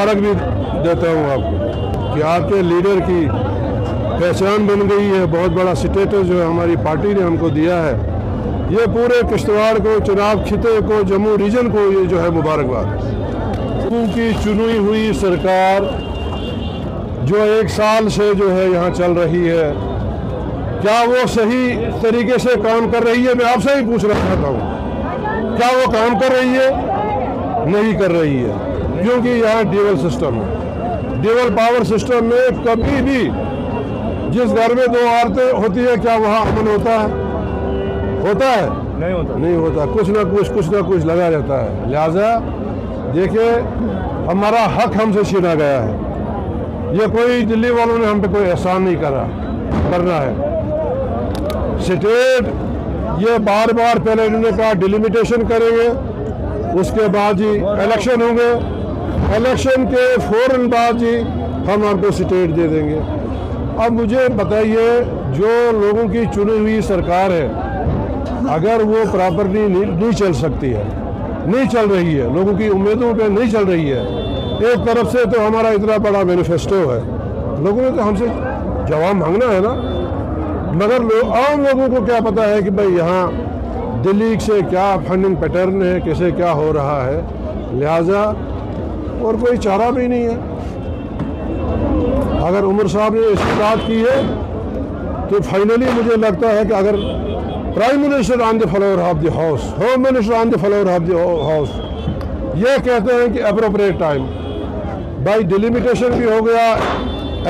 मुबारक भी देता हूँ आपको कि आपके लीडर की पहचान बन गई है। बहुत बड़ा स्टेटस जो है हमारी पार्टी ने हमको दिया है। ये पूरे किश्तवाड़ को, चुनाव खिते को, जम्मू रीजन को ये जो है मुबारकबाद। उनकी चुनी हुई सरकार जो 1 साल से जो है यहाँ चल रही है, क्या वो सही तरीके से काम कर रही है? मैं आपसे ही पूछना चाहता हूँ, क्या वो काम कर रही है? नहीं कर रही है, क्योंकि यहाँ ड्यूअल सिस्टम है। ड्यूअल पावर सिस्टम में कभी भी जिस घर में 2 औरतें होती है, क्या वहाँ अमन होता है? होता है? नहीं होता। कुछ ना कुछ लगा रहता है। लिहाजा देखिए, हमारा हक हमसे छीना गया है। ये कोई दिल्ली वालों ने हम पे कोई एहसान नहीं करना है। स्टेट ये बार बार पहले इन्होंने कहा डिलिमिटेशन करेंगे, उसके बाद जी इलेक्शन होंगे, इलेक्शन के फौरन बाद जी हम आपको स्टेट दे देंगे। अब मुझे बताइए, जो लोगों की चुनी हुई सरकार है, अगर वो प्रॉपरली नहीं चल सकती है, नहीं चल रही है, लोगों की उम्मीदों पे नहीं चल रही है। एक तरफ से तो हमारा इतना बड़ा मैनिफेस्टो है, लोगों ने तो हमसे जवाब मांगना है ना, मगर आम लोगों को क्या पता है कि भाई यहाँ दिल्ली से क्या फंडिंग पैटर्न है, कैसे क्या हो रहा है। लिहाजा और कोई चारा भी नहीं है। अगर उमर साहब ने इसकी बात की है तो फाइनली मुझे लगता है कि अगर prime minister on the floor of the house, home minister on the floor of the house ये कहते हैं कि अप्रोप्रिएट टाइम, भाई डिलिमिटेशन भी हो गया,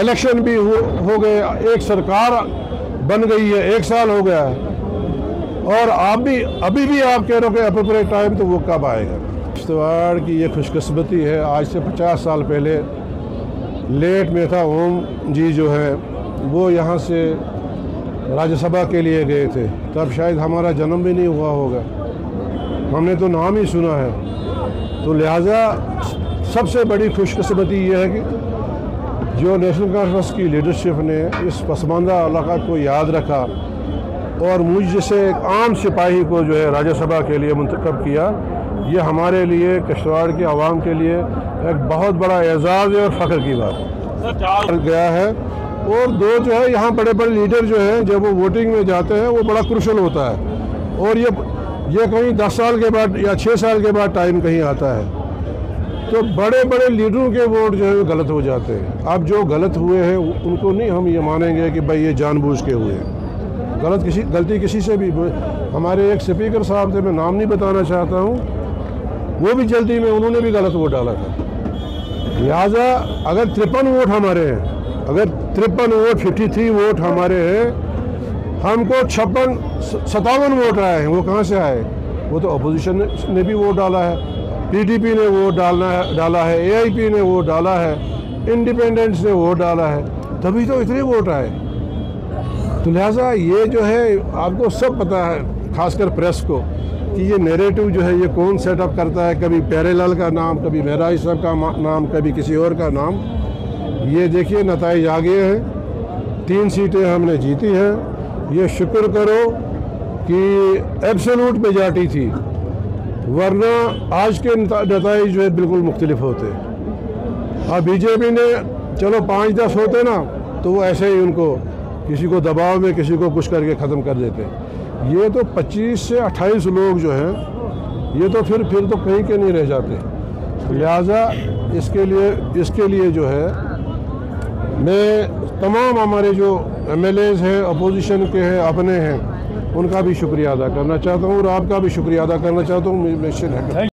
इलेक्शन भी हो गए, एक सरकार बन गई है, 1 साल हो गया है, और आप भी अभी भी आप कह रहे हो कि अप्रोप्रिएट टाइम, तो वो कब आएगा? किश्तवाड़ की ये खुशकिस्मती है, आज से 50 साल पहले लेट मेथा ओम जी जो है वो यहाँ से राज्यसभा के लिए गए थे, तब शायद हमारा जन्म भी नहीं हुआ होगा, हमने तो नाम ही सुना है। तो लिहाजा सबसे बड़ी खुशकिस्मती ये है कि जो नेशनल कॉन्फ्रेंस की लीडरशिप ने इस पसमानदा इलाका को याद रखा और मुझ जैसे एक आम सिपाही को जो है राज्यसभा के लिए मुंतखब किया, ये हमारे लिए, किश्तवाड़ के आवाम के लिए एक बहुत बड़ा एजाज़ और फ़ख्र की बात गया है। और 2 जो है यहाँ बड़े बड़े लीडर जो हैं, जब वो वोटिंग में जाते हैं वो बड़ा क्रूशल होता है, और ये कहीं 10 साल के बाद या 6 साल के बाद टाइम कहीं आता है, तो बड़े बड़े लीडरों के वोट जो है गलत हो जाते हैं। अब जो गलत हुए हैं उनको नहीं हम ये मानेंगे कि भाई ये जानबूझ के हुए हैं। गलती किसी से भी, हमारे एक स्पीकर साहब थे, मैं नाम नहीं बताना चाहता हूँ, वो भी जल्दी में उन्होंने भी गलत वोट डाला था। लिहाजा अगर 53 वोट हमारे हैं, अगर 53 वोट 53 वोट हमारे हैं, हमको 57 वोट आए हैं, वो कहाँ से आए? वो तो अपोजिशन ने भी वोट डाला है, पीडीपी ने वोट डाला है, एआईपी ने वोट डाला है, इंडिपेंडेंट्स ने वोट डाला है, तभी तो इतने वोट आए। तो लिहाजा ये जो है आपको सब पता है, खासकर प्रेस को, कि ये नैरेटिव जो है ये कौन सेटअप करता है, कभी प्यारेलाल का नाम, कभी महराज साहब का नाम, कभी किसी और का नाम। ये देखिए नताइज आ गए हैं, 3 सीटें हमने जीती हैं। ये शुक्र करो कि एब्सोल्यूट मेजॉरिटी थी, वरना आज के नताइज जो है बिल्कुल मुख्तलिफ होते। अब बीजेपी ने चलो 5-10 होते ना, तो वो ऐसे ही उनको किसी को दबाव में किसी को कुछ करके ख़त्म कर देते। ये तो 25 से 28 लोग जो हैं, ये तो फिर तो कहीं के नहीं रह जाते। लिहाजा इसके लिए जो है मैं तमाम हमारे जो एमएलएज हैं, अपोजिशन के हैं, अपने हैं, उनका भी शुक्रिया अदा करना चाहता हूँ और आपका भी शुक्रिया अदा करना चाहता हूँ।